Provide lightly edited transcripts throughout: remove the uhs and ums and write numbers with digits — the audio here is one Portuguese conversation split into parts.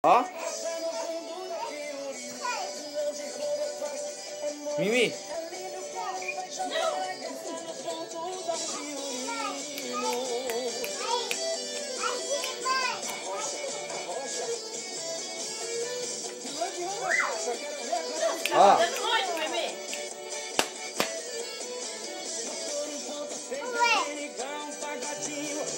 Ó. Mimi. Ó.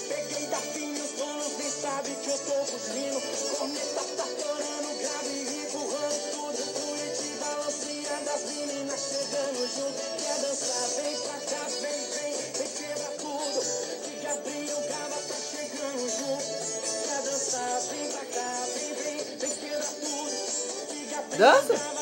Peguei da pinha, os donos nem sabem que eu tô fugindo. Corneta tá torando, grave e empurrando tudo. Curitiba, lancinha das meninas chegando junto. Quer dançar, vem pra cá, vem quebra tudo. Que Gabriel Gava tá chegando junto. Quer dançar, vem pra cá, vem quebra tudo. Que Gabriel Dança?